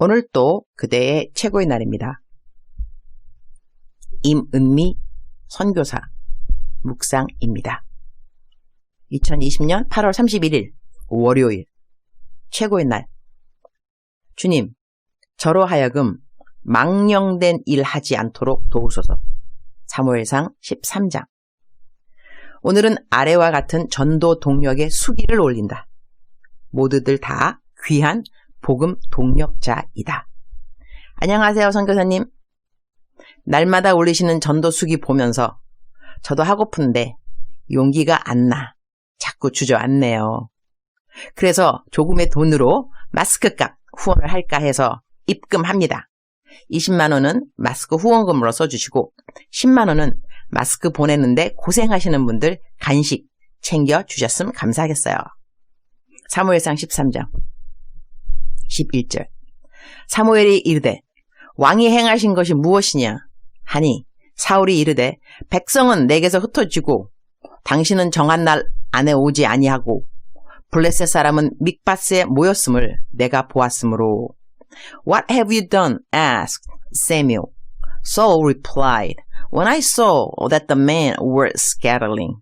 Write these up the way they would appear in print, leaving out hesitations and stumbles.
오늘 또 그대의 최고의 날입니다. 임은미 선교사 묵상입니다. 2020년 8월 31일 월요일 최고의 날. 주님, 저로 하여금 망령된 일 하지 않도록 도우소서. 사무엘상 13장. 오늘은 아래와 같은 전도 동력의 수기를 올린다. 모두들 다 귀한 복음 동력자이다. 안녕하세요, 선교사님. 날마다 올리시는 전도 수기 보면서 저도 하고픈데 용기가 안 나. 자꾸 주저앉네요. 그래서 조금의 돈으로 마스크값 후원을 할까 해서 입금합니다. 20만 원은 마스크 후원금으로 써주시고 10만 원은 마스크 보내는데 고생하시는 분들 간식 챙겨주셨으면 감사하겠어요. 사무엘상 13장 11절. 사무엘이 이르되 왕이 행하신 것이 무엇이냐 하니 사울이 이르되 백성은 내게서 흩어지고 당신은 정한 날 안에 오지 아니하고 블레셋 사람은 믹바스에 모였음을 내가 보았으므로. What have you done? asked Samuel. Saul replied, When I saw that the men were scattering,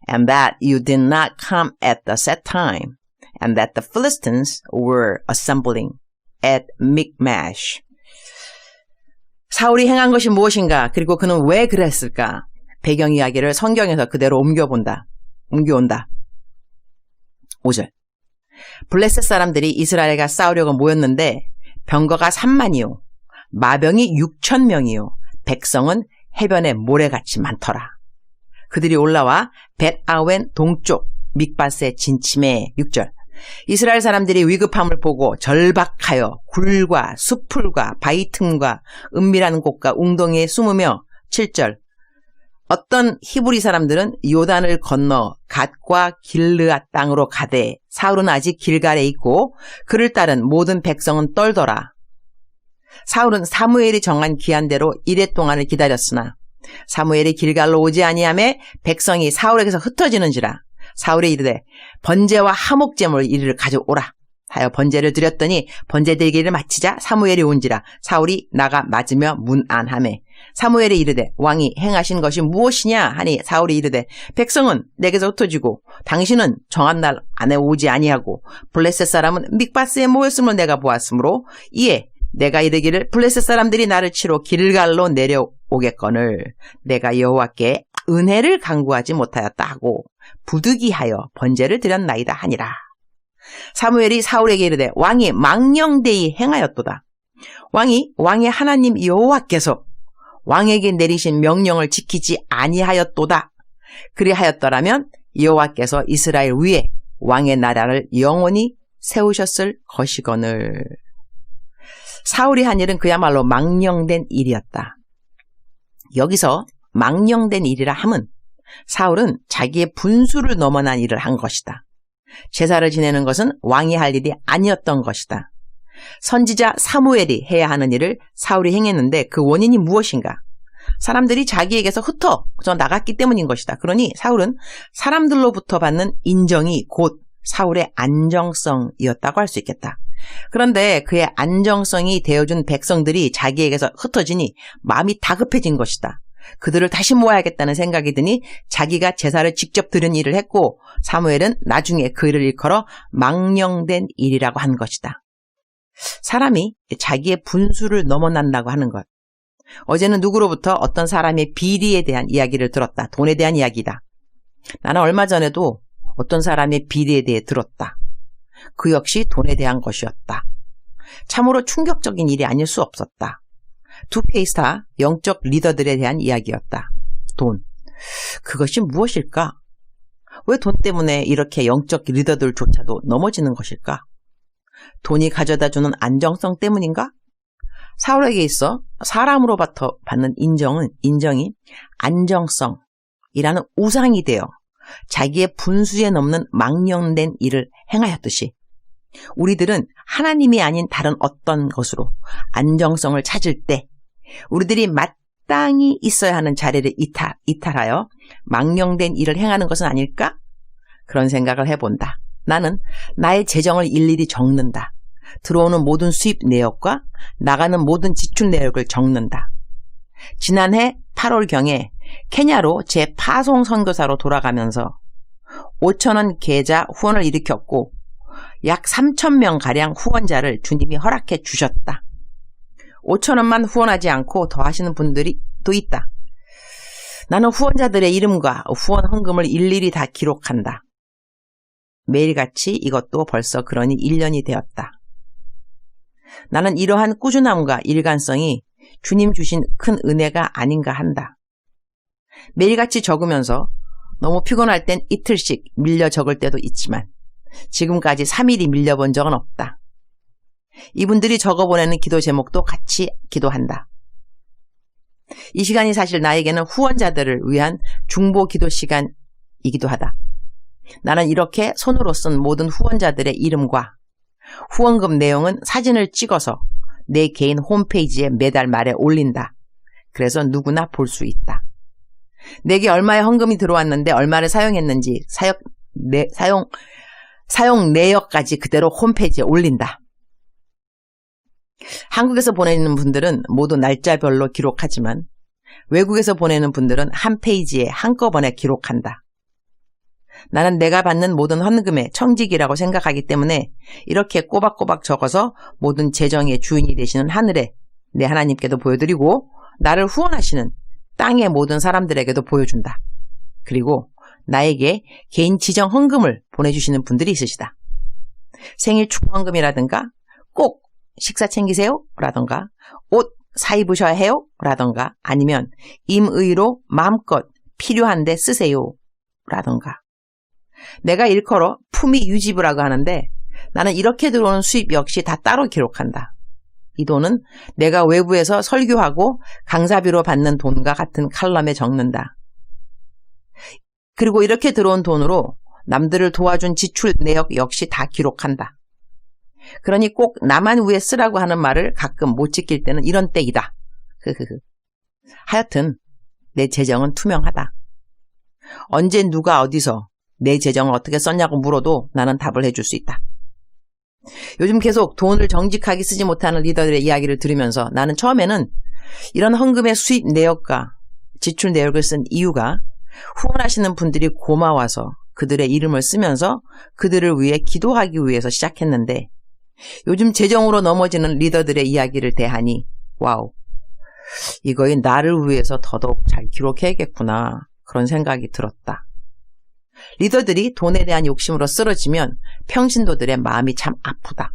and that you did not come at the set time, and that the Philistines were assembling at Michmash. 사울이 행한 것이 무엇인가? 그리고 그는 왜 그랬을까? 배경 이야기를 성경에서 그대로 옮겨온다. 5절. 블레셋 사람들이 이스라엘과 싸우려고 모였는데 병거가 3만이요 마병이 6,000명이요 백성은 해변에 모래같이 많더라. 그들이 올라와 벳아웬 동쪽 믹바스에 진침해. 6절. 이스라엘 사람들이 위급함을 보고 절박하여 굴과 수풀과 바위 틈과 은밀한 곳과 웅덩이에 숨으며. 7절. 어떤 히브리 사람들은 요단을 건너 갓과 길르앗 땅으로 가되 사울은 아직 길갈에 있고 그를 따른 모든 백성은 떨더라. 사울은 사무엘이 정한 기한대로 이레 동안을 기다렸으나 사무엘이 길갈로 오지 아니하매 백성이 사울에게서 흩어지는지라. 사울이 이르되 번제와 화목제물 이리를 가져오라 하여 번제를 드렸더니 번제 드리기를 마치자 사무엘이 온지라. 사울이 나가 맞으며 문안하매 사무엘이 이르되 왕이 행하신 것이 무엇이냐 하니 사울이 이르되 백성은 내게서 흩어지고 당신은 정한 날 안에 오지 아니하고 블레셋 사람은 믹바스에 모였음을 내가 보았으므로 이에 내가 이르기를 블레셋 사람들이 나를 치러 길갈로 내려오겠거늘 내가 여호와께 은혜를 간구하지 못하였다 하고 부득이하여 번제를 드렸나이다 하니라. 사무엘이 사울에게 이르되 왕이 망령되이 행하였도다. 왕의 하나님 여호와께서 왕에게 내리신 명령을 지키지 아니하였도다. 그리하였더라면 여호와께서 이스라엘 위에 왕의 나라를 영원히 세우셨을 것이거늘. 사울이 한 일은 그야말로 망령된 일이었다. 여기서 망령된 일이라 함은 사울은 자기의 분수를 넘어난 일을 한 것이다. 제사를 지내는 것은 왕이 할 일이 아니었던 것이다. 선지자 사무엘이 해야 하는 일을 사울이 행했는데 그 원인이 무엇인가? 사람들이 자기에게서 흩어져 나갔기 때문인 것이다. 그러니 사울은 사람들로부터 받는 인정이 곧 사울의 안정성이었다고 할 수 있겠다. 그런데 그의 안정성이 되어준 백성들이 자기에게서 흩어지니 마음이 다급해진 것이다. 그들을 다시 모아야겠다는 생각이 드니 자기가 제사를 직접 드린 일을 했고 사무엘은 나중에 그 일을 일컬어 망령된 일이라고 한 것이다. 사람이 자기의 분수를 넘어난다고 하는 것. 어제는 누구로부터 어떤 사람의 비리에 대한 이야기를 들었다. 돈에 대한 이야기다. 나는 얼마 전에도 어떤 사람의 비리에 대해 들었다. 그 역시 돈에 대한 것이었다. 참으로 충격적인 일이 아닐 수 없었다. 두 페이스타 영적 리더들에 대한 이야기였다. 돈. 그것이 무엇일까? 왜 돈 때문에 이렇게 영적 리더들조차도 넘어지는 것일까? 돈이 가져다주는 안정성 때문인가? 사울에게 있어 사람으로부터 받는 인정이 안정성이라는 우상이 되어 자기의 분수에 넘는 망령된 일을 행하였듯이 우리들은 하나님이 아닌 다른 어떤 것으로 안정성을 찾을 때 우리들이 마땅히 있어야 하는 자리를 이탈하여 망령된 일을 행하는 것은 아닐까? 그런 생각을 해본다. 나는 나의 재정을 일일이 적는다. 들어오는 모든 수입 내역과 나가는 모든 지출 내역을 적는다. 지난해 8월경에 케냐로 제 파송 선교사로 돌아가면서 5,000원 계좌 후원을 일으켰고 약 3,000명가량 후원자를 주님이 허락해 주셨다. 5,000원만 후원하지 않고 더 하시는 분들이 또 있다. 나는 후원자들의 이름과 후원 헌금을 일일이 다 기록한다. 매일같이 이것도 벌써 그러니 1년이 되었다. 나는 이러한 꾸준함과 일관성이 주님 주신 큰 은혜가 아닌가 한다. 매일같이 적으면서 너무 피곤할 땐 이틀씩 밀려 적을 때도 있지만 지금까지 3일이 밀려본 적은 없다. 이분들이 적어보내는 기도 제목도 같이 기도한다. 이 시간이 사실 나에게는 후원자들을 위한 중보 기도 시간이기도 하다. 나는 이렇게 손으로 쓴 모든 후원자들의 이름과 후원금 내용은 사진을 찍어서 내 개인 홈페이지에 매달 말에 올린다. 그래서 누구나 볼 수 있다. 내게 얼마의 헌금이 들어왔는데 얼마를 사용했는지 사용 내역까지 그대로 홈페이지에 올린다. 한국에서 보내는 분들은 모두 날짜별로 기록하지만 외국에서 보내는 분들은 한 페이지에 한꺼번에 기록한다. 나는 내가 받는 모든 헌금의 청직이라고 생각하기 때문에 이렇게 꼬박꼬박 적어서 모든 재정의 주인이 되시는 하늘에 내 하나님께도 보여드리고 나를 후원하시는 땅의 모든 사람들에게도 보여준다. 그리고 나에게 개인 지정 헌금을 보내주시는 분들이 있으시다. 생일 축하 헌금이라든가 꼭 식사 챙기세요 라던가 옷 사 입으셔야 해요 라던가 아니면 임의로 마음껏 필요한데 쓰세요 라던가. 내가 일컬어 품위 유지부라고 하는데 나는 이렇게 들어오는 수입 역시 다 따로 기록한다. 이 돈은 내가 외부에서 설교하고 강사비로 받는 돈과 같은 칼럼에 적는다. 그리고 이렇게 들어온 돈으로 남들을 도와준 지출 내역 역시 다 기록한다. 그러니 꼭 나만 위해 쓰라고 하는 말을 가끔 못 지킬 때는 이런 때이다. 하여튼 내 재정은 투명하다. 언제 누가 어디서 내 재정을 어떻게 썼냐고 물어도 나는 답을 해줄 수 있다. 요즘 계속 돈을 정직하게 쓰지 못하는 리더들의 이야기를 들으면서 나는 처음에는 이런 헌금의 수입 내역과 지출 내역을 쓴 이유가 후원하시는 분들이 고마워서 그들의 이름을 쓰면서 그들을 위해 기도하기 위해서 시작했는데 요즘 재정으로 넘어지는 리더들의 이야기를 대하니 와우, 이거에 나를 위해서 더더욱 잘 기록해야겠구나 그런 생각이 들었다. 리더들이 돈에 대한 욕심으로 쓰러지면 평신도들의 마음이 참 아프다.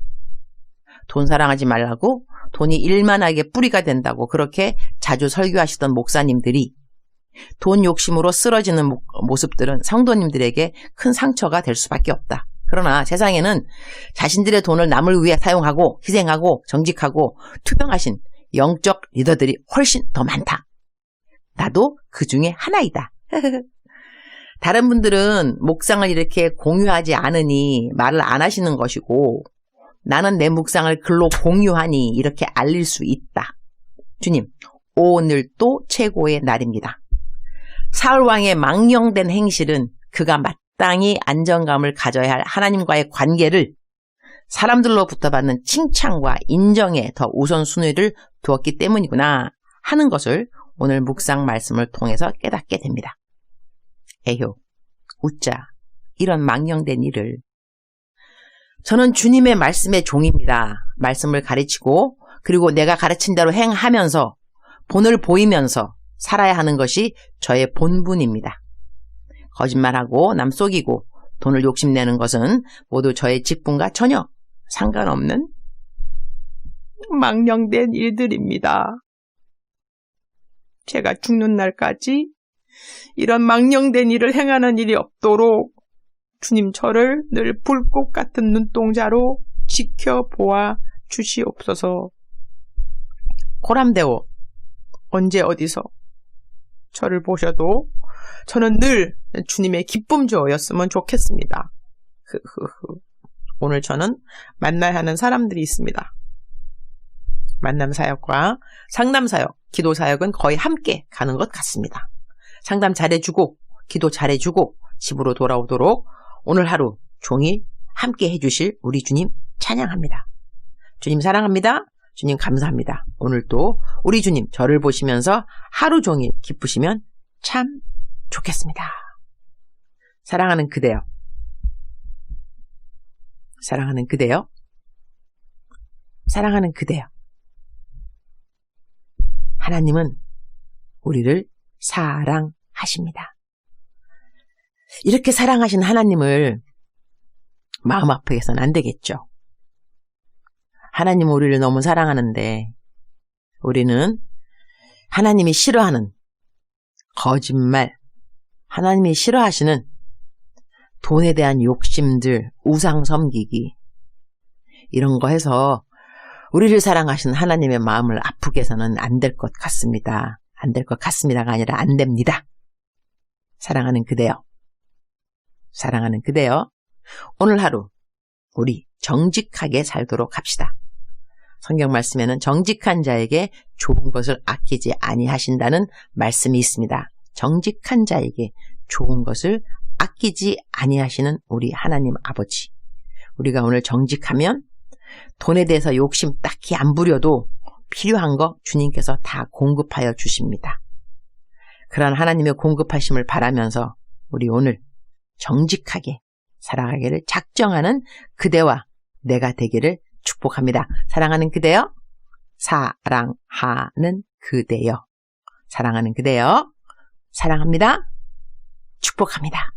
돈 사랑하지 말라고 돈이 일만하게 뿌리가 된다고 그렇게 자주 설교하시던 목사님들이 돈 욕심으로 쓰러지는 모습들은 성도님들에게 큰 상처가 될 수밖에 없다. 그러나 세상에는 자신들의 돈을 남을 위해 사용하고 희생하고 정직하고 투명하신 영적 리더들이 훨씬 더 많다. 나도 그 중에 하나이다. 다른 분들은 묵상을 이렇게 공유하지 않으니 말을 안 하시는 것이고 나는 내 묵상을 글로 공유하니 이렇게 알릴 수 있다. 주님, 오늘도 최고의 날입니다. 사울왕의 망령된 행실은 그가 마땅히 안정감을 가져야 할 하나님과의 관계를 사람들로부터 받는 칭찬과 인정에 더 우선순위를 두었기 때문이구나 하는 것을 오늘 묵상 말씀을 통해서 깨닫게 됩니다. 에효, 웃자, 이런 망령된 일을. 저는 주님의 말씀의 종입니다. 말씀을 가르치고 그리고 내가 가르친 대로 행하면서 본을 보이면서 살아야 하는 것이 저의 본분입니다. 거짓말하고 남 속이고 돈을 욕심내는 것은 모두 저의 직분과 전혀 상관없는 망령된 일들입니다. 제가 죽는 날까지 이런 망령된 일을 행하는 일이 없도록 주님 저를 늘 불꽃 같은 눈동자로 지켜보아 주시옵소서. 고람되오 언제 어디서 저를 보셔도 저는 늘 주님의 기쁨조였으면 좋겠습니다. 오늘 저는 만나야 하는 사람들이 있습니다. 만남사역과 상담사역, 기도사역은 거의 함께 가는 것 같습니다. 상담 잘해주고 기도 잘해주고 집으로 돌아오도록 오늘 하루 종일 함께 해주실 우리 주님 찬양합니다. 주님 사랑합니다. 주님 감사합니다. 오늘도 우리 주님 저를 보시면서 하루 종일 기쁘시면 참 좋겠습니다. 사랑하는 그대요. 사랑하는 그대요. 사랑하는 그대요. 하나님은 우리를 사랑하십니다. 이렇게 사랑하신 하나님을 마음 아프게 해서는 안 되겠죠. 하나님은 우리를 너무 사랑하는데 우리는 하나님이 싫어하는 거짓말, 하나님이 싫어하시는 돈에 대한 욕심들, 우상 섬기기 이런 거 해서 우리를 사랑하시는 하나님의 마음을 아프게 해서는 안 될 것 같습니다. 안 될 것 같습니다가 아니라 안 됩니다. 사랑하는 그대요. 사랑하는 그대요. 오늘 하루 우리 정직하게 살도록 합시다. 성경 말씀에는 정직한 자에게 좋은 것을 아끼지 아니하신다는 말씀이 있습니다. 정직한 자에게 좋은 것을 아끼지 아니하시는 우리 하나님 아버지. 우리가 오늘 정직하면 돈에 대해서 욕심 딱히 안 부려도 필요한 거 주님께서 다 공급하여 주십니다. 그런 하나님의 공급하심을 바라면서 우리 오늘 정직하게 살아가기를 작정하는 그대와 내가 되기를 축복합니다. 사랑하는 그대요. 사랑하는 그대요. 사랑하는 그대요. 사랑합니다. 축복합니다.